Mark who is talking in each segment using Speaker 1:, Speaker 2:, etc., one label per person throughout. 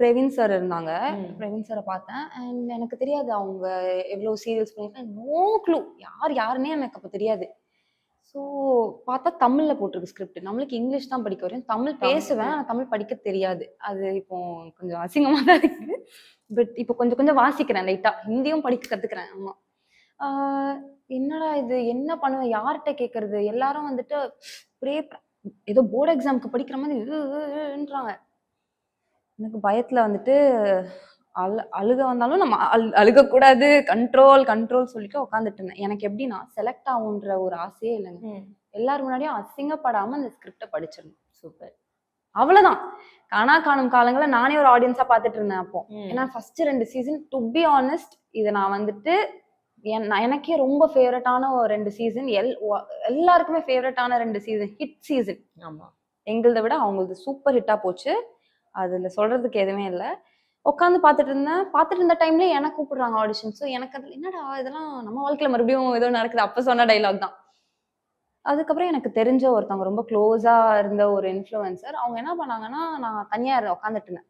Speaker 1: Praveen sir இருந்தாங்க.
Speaker 2: ம்.
Speaker 1: பிரவீன் சார பார்த்தேன். அண்ட் எனக்கு தெரியாது அவங்க எவ்ளோ சீரியல்ஸ் பண்ணியிருக்காங்க. No clue. யாருன்னே எனக்கு அப்ப தெரியாது. ஸோ பார்த்தா தமிழ்ல போட்டிருக்கு ஸ்கிரிப்ட். நம்மளுக்கு இங்கிலீஷ் தான் படிக்க வரும். தமிழ் பேசுவேன். ஆனா தமிழ் படிக்க தெரியாது. அது இப்போ கொஞ்சம் அசிங்கமா தான் இருக்கு. பட் இப்போ கொஞ்சம் கொஞ்சம் வாசிக்கிறேன் லைட்டா. ஹிந்தியும் படிக்க கத்துக்கிறேன். ஆமா. ஆ என்னடா இது? என்ன பண்ணுவேன்? யார்ட்ட கேட்கறது? எல்லாரும் வந்துட்டு ஒரே ஏதோ போர்ட் எக்ஸாம்க்கு படிக்கிற மாதிரி ன்றாங்க. எனக்கு பயத்துல வந்துட்டு அழுக வந்தாலும் நம்ம அழுகக்கூடாது. கண்ட்ரோல் சொல்லிட்டு உட்காந்துட்டு இருந்தேன். எனக்கு எப்படின்னா செலக்ட் ஆகுன்ற ஒரு ஆசையே இல்லைங்க. எல்லாரும் முன்னாடியும் அசிங்கப்படாம அந்த ஸ்கிரிப்ட படிச்சிடணும்.
Speaker 2: சூப்பர்.
Speaker 1: அவ்வளவுதான். காணா காணும் காலங்கள நானே ஒரு ஆடியன்ஸா பார்த்துட்டு இருந்தேன் அப்போ. ஏன்னா first 2 season to be honest இத நான் வந்துட்டு எனக்கே ரொம்ப ஃபேவரட்டான ஒரு 2 சீசன். எல்லாருக்குமே ஃபேவரட்டான 2 சீசன். Hit season.
Speaker 2: ஆமா.
Speaker 1: எங்களத விட அவங்களது சூப்பர் ஹிட்டா போச்சு. அதுல சொல்றதுக்கு எதுவுமே இல்ல. உட்காந்து பார்த்துட்டு இருந்தேன். பார்த்துட்டு இருந்த டைம்ல எனக்கு கூப்பிடுறாங்க ஆடிஷன். ஸோ எனக்கு அதுல என்னடா இதெல்லாம் நம்ம வாழ்க்கையில மறுபடியும் ஏதோ நடக்குது. அப்ப சொன்ன டயலாக் தான். அதுக்கப்புறம் எனக்கு தெரிஞ்ச ஒருத்தவங்க ரொம்ப க்ளோஸா இருந்த ஒரு இன்ஃப்ளூயன்சர். அவங்க என்ன பண்ணாங்கன்னா, நான் தனியா உட்காந்துட்டு இருந்தேன்.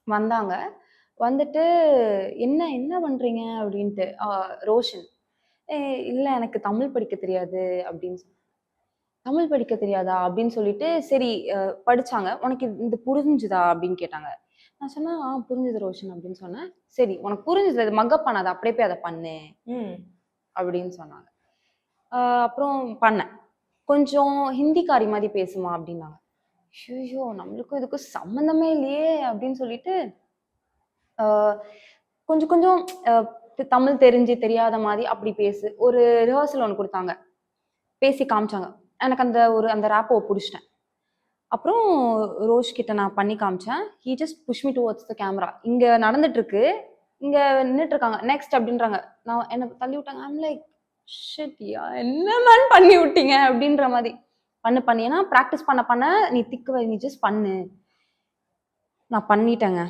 Speaker 1: வந்தாங்க. வந்துட்டு என்ன பண்றீங்க அப்படின்ட்டு. ரோஷன். இல்ல எனக்கு தமிழ் படிக்க தெரியாது அப்படின்னு தமிழ் படிக்க தெரியாதா அப்படின்னு சொல்லிட்டு சரி படிச்சாங்க. உனக்கு இது புரிஞ்சுதா அப்படின்னு கேட்டாங்க. நான் சொன்னேன் புரிஞ்சுது ரோஷன் அப்படின்னு சொன்னேன். சரி உனக்கு புரிஞ்சுது இது மக்கப் பண்ணாத அப்படியே போய் அதை பண்ணு அப்படின்னு சொன்னாங்க. அப்புறம் பண்ணேன். கொஞ்சம் ஹிந்திக்காரி மாதிரி பேசுமா அப்படின்னாங்க. ஐயோ நம்மளுக்கும் இதுக்கும் சம்மந்தமே இல்லையே அப்படின்னு சொல்லிட்டு கொஞ்சம் கொஞ்சம் தமிழ் தெரிஞ்சு தெரியாத மாதிரி அப்படி பேசு. ஒரு ரிஹர்சல் ஒன்று கொடுத்தாங்க. பேசி காமிச்சாங்க. எனக்கு அந்த ரேப்பை பிடிச்சிட்டேன். அப்புறம் ரோஷ் கிட்ட நான் பண்ணி காமிச்சேன். He just push me towards the camera. இங்க நடந்துட்டு இருக்கு. இங்க நின்னுட்டு இருக்காங்க. நெக்ஸ்ட் அப்படின்றாங்க. நான் என்ன தள்ளி விட்டாங்க. ஐம் லைக் ஷிட் யா என்ன மேன் பண்ணி விட்டீங்க அப்படின்ற மாதிரி. பண்ணு ஏன்னா ப்ராக்டிஸ் பண்ண நீ திக்கு நீ ஜஸ்ட் பண்ணு. நான் பண்ணிட்டேங்க.